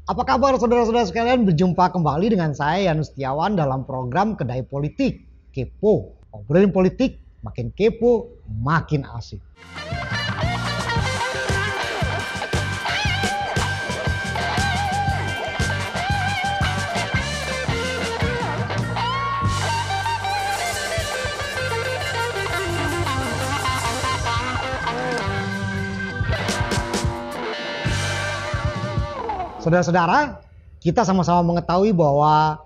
Apa kabar saudara-saudara sekalian? Berjumpa kembali dengan saya Yanus Setiawan dalam program Kedai Politik Kepo. Ngobrolin politik, makin kepo, makin asik. Saudara-saudara, kita sama-sama mengetahui bahwa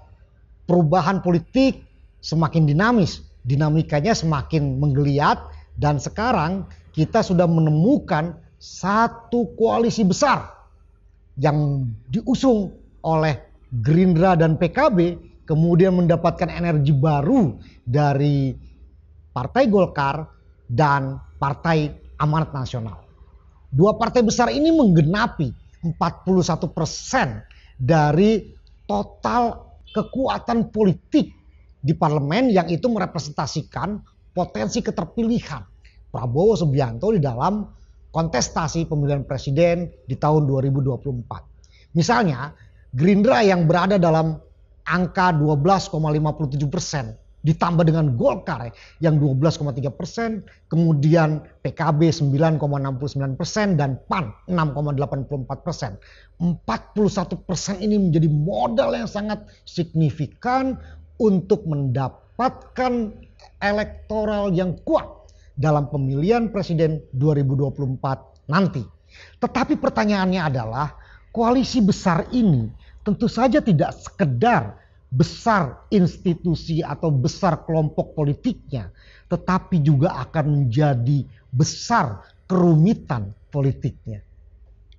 perubahan politik semakin dinamis, dinamikanya semakin menggeliat, dan sekarang kita sudah menemukan satu koalisi besar yang diusung oleh Gerindra dan PKB, kemudian mendapatkan energi baru dari Partai Golkar dan Partai Amanat Nasional. Dua partai besar ini menggenapi 41% dari total kekuatan politik di parlemen, yang itu merepresentasikan potensi keterpilihan Prabowo Subianto di dalam kontestasi pemilihan presiden di tahun 2024. Misalnya, Gerindra yang berada dalam angka 12,57%, ditambah dengan Golkar yang 12,3%, kemudian PKB 9,69% dan PAN 6,84%. 41% ini menjadi modal yang sangat signifikan untuk mendapatkan elektoral yang kuat dalam pemilihan presiden 2024 nanti. Tetapi pertanyaannya adalah, koalisi besar ini tentu saja tidak sekedar besar institusi atau besar kelompok politiknya, tetapi juga akan menjadi besar kerumitan politiknya.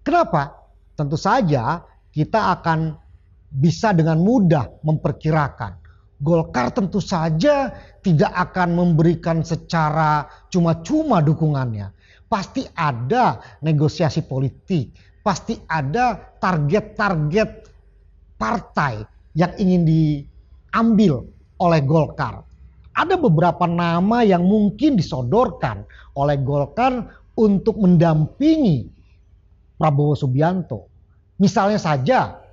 Kenapa? Tentu saja kita akan bisa dengan mudah memperkirakan Golkar tentu saja tidak akan memberikan secara cuma-cuma dukungannya. Pasti ada negosiasi politik, pasti ada target-target partai yang ingin diambil oleh Golkar. Ada beberapa nama yang mungkin disodorkan oleh Golkar untuk mendampingi Prabowo Subianto. Misalnya saja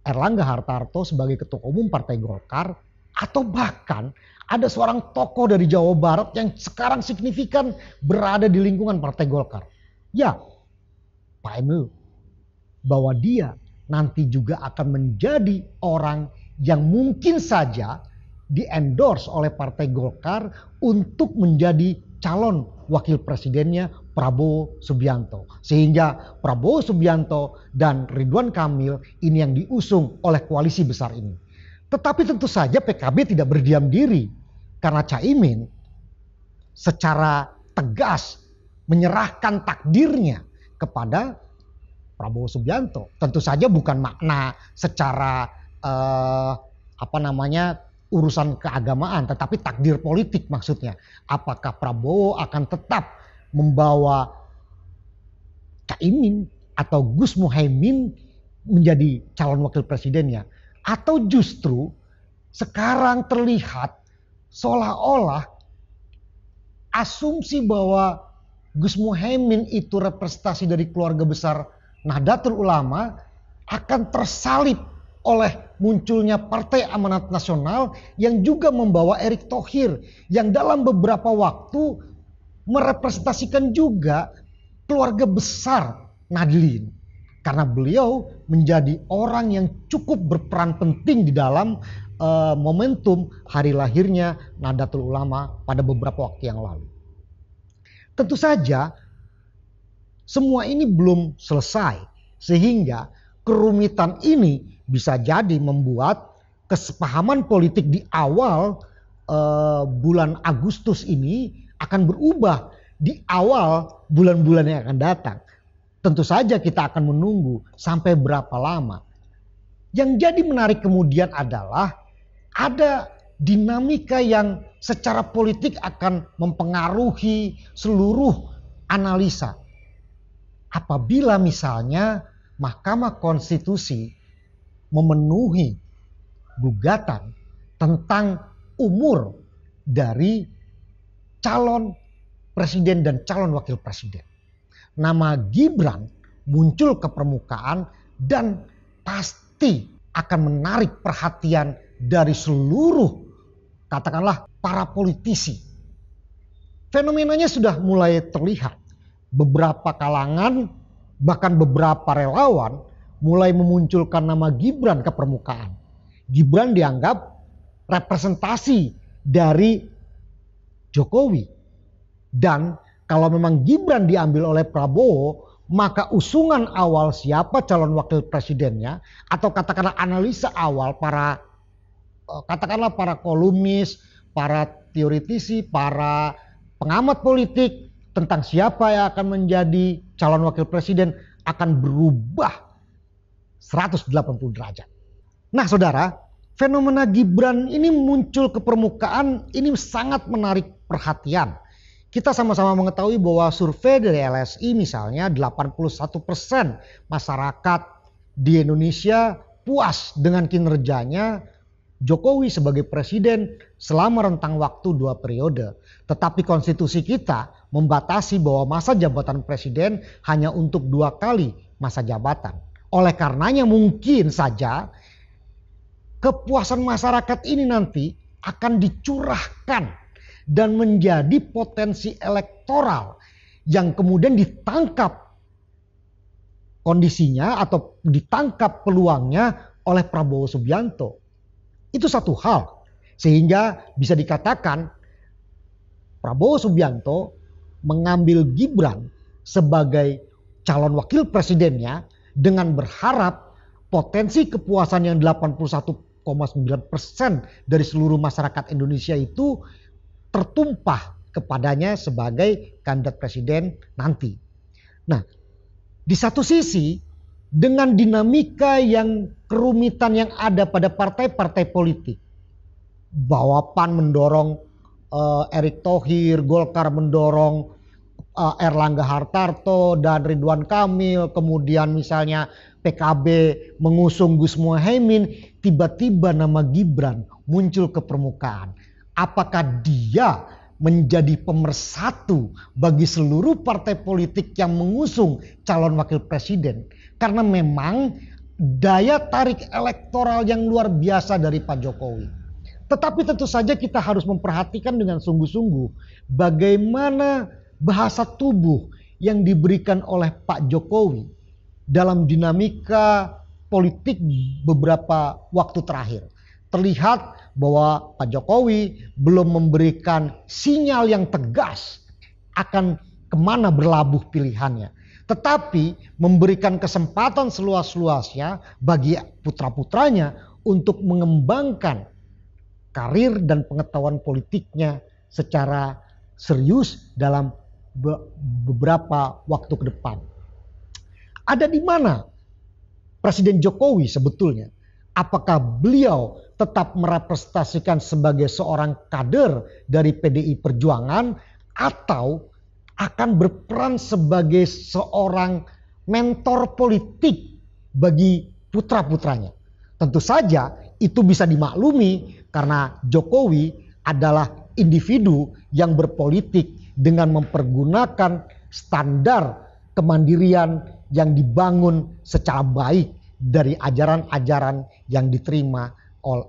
Erlangga Hartarto sebagai Ketua Umum Partai Golkar, atau bahkan ada seorang tokoh dari Jawa Barat yang sekarang signifikan berada di lingkungan Partai Golkar. Ya, Pak Emil, bahwa dia nanti juga akan menjadi orang yang mungkin saja di-endorse oleh Partai Golkar untuk menjadi calon wakil presidennya Prabowo Subianto. Sehingga Prabowo Subianto dan Ridwan Kamil ini yang diusung oleh koalisi besar ini. Tetapi tentu saja PKB tidak berdiam diri, karena Caimin secara tegas menyerahkan takdirnya kepada Prabowo Subianto. Tentu saja bukan makna secara urusan keagamaan, tetapi takdir politik maksudnya. Apakah Prabowo akan tetap membawa Caimin atau Gus Muhaimin menjadi calon wakil presidennya, atau justru sekarang terlihat seolah-olah asumsi bahwa Gus Muhaimin itu representasi dari keluarga besar Nahdlatul Ulama akan tersalib oleh munculnya Partai Amanat Nasional yang juga membawa Erick Thohir yang dalam beberapa waktu merepresentasikan juga keluarga besar Nahdlin, karena beliau menjadi orang yang cukup berperan penting di dalam momentum hari lahirnya Nahdlatul Ulama pada beberapa waktu yang lalu. Tentu saja semua ini belum selesai, sehingga kerumitan ini bisa jadi membuat kesepahaman politik di awal bulan Agustus ini akan berubah di awal bulan-bulan yang akan datang. Tentu saja kita akan menunggu sampai berapa lama. Yang jadi menarik kemudian adalah ada dinamika yang secara politik akan mempengaruhi seluruh analisa. Apabila misalnya Mahkamah Konstitusi memenuhi gugatan tentang umur dari calon presiden dan calon wakil presiden, nama Gibran muncul ke permukaan dan pasti akan menarik perhatian dari seluruh, katakanlah, para politisi. Fenomenanya sudah mulai terlihat. Beberapa kalangan, bahkan beberapa relawan mulai memunculkan nama Gibran ke permukaan. Gibran dianggap representasi dari Jokowi. Dan kalau memang Gibran diambil oleh Prabowo, maka usungan awal siapa calon wakil presidennya, atau katakanlah analisa awal para kolumnis, para teoritisi, para pengamat politik tentang siapa yang akan menjadi calon wakil presiden akan berubah 180 derajat. Nah saudara, fenomena Gibran ini muncul ke permukaan, ini sangat menarik perhatian. Kita sama-sama mengetahui bahwa survei dari LSI misalnya 81% masyarakat di Indonesia puas dengan kinerjanya Jokowi sebagai presiden selama rentang waktu 2 periode. Tetapi konstitusi kita membatasi bahwa masa jabatan presiden hanya untuk 2 kali masa jabatan. Oleh karenanya mungkin saja kepuasan masyarakat ini nanti akan dicurahkan dan menjadi potensi elektoral yang kemudian ditangkap kondisinya atau ditangkap peluangnya oleh Prabowo Subianto. Itu satu hal, sehingga bisa dikatakan Prabowo Subianto mengambil Gibran sebagai calon wakil presidennya dengan berharap potensi kepuasan yang 81,9% dari seluruh masyarakat Indonesia itu tertumpah kepadanya sebagai kandidat presiden nanti. Nah, di satu sisi dengan dinamika yang kerumitan yang ada pada partai-partai politik, bahwa PAN mendorong Erick Thohir, Golkar mendorong Erlangga Hartarto dan Ridwan Kamil, kemudian misalnya PKB mengusung Gus Muhaimin, tiba-tiba nama Gibran muncul ke permukaan. Apakah dia menjadi pemersatu bagi seluruh partai politik yang mengusung calon wakil presiden? Karena memang daya tarik elektoral yang luar biasa dari Pak Jokowi. Tetapi tentu saja kita harus memperhatikan dengan sungguh-sungguh bagaimana bahasa tubuh yang diberikan oleh Pak Jokowi dalam dinamika politik beberapa waktu terakhir. Terlihat bahwa Pak Jokowi belum memberikan sinyal yang tegas akan kemana berlabuh pilihannya. Tetapi memberikan kesempatan seluas-luasnya bagi putra-putranya untuk mengembangkan karir dan pengetahuan politiknya secara serius dalam beberapa waktu ke depan. Ada di mana Presiden Jokowi sebetulnya? Apakah beliau tetap merepresentasikan sebagai seorang kader dari PDI Perjuangan atau akan berperan sebagai seorang mentor politik bagi putra-putranya? Tentu saja itu bisa dimaklumi karena Jokowi adalah individu yang berpolitik dengan mempergunakan standar kemandirian yang dibangun secara baik dari ajaran-ajaran yang diterima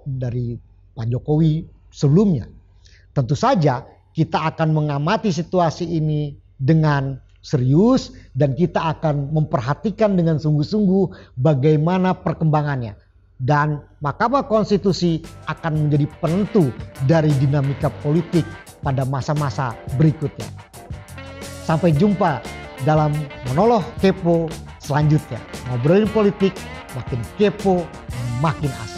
dari Pak Jokowi sebelumnya. Tentu saja kita akan mengamati situasi ini dengan serius dan kita akan memperhatikan dengan sungguh-sungguh bagaimana perkembangannya. Dan Mahkamah Konstitusi akan menjadi penentu dari dinamika politik pada masa-masa berikutnya. Sampai jumpa dalam monolog kepo selanjutnya. Ngobrolin politik makin kepo, makin asik.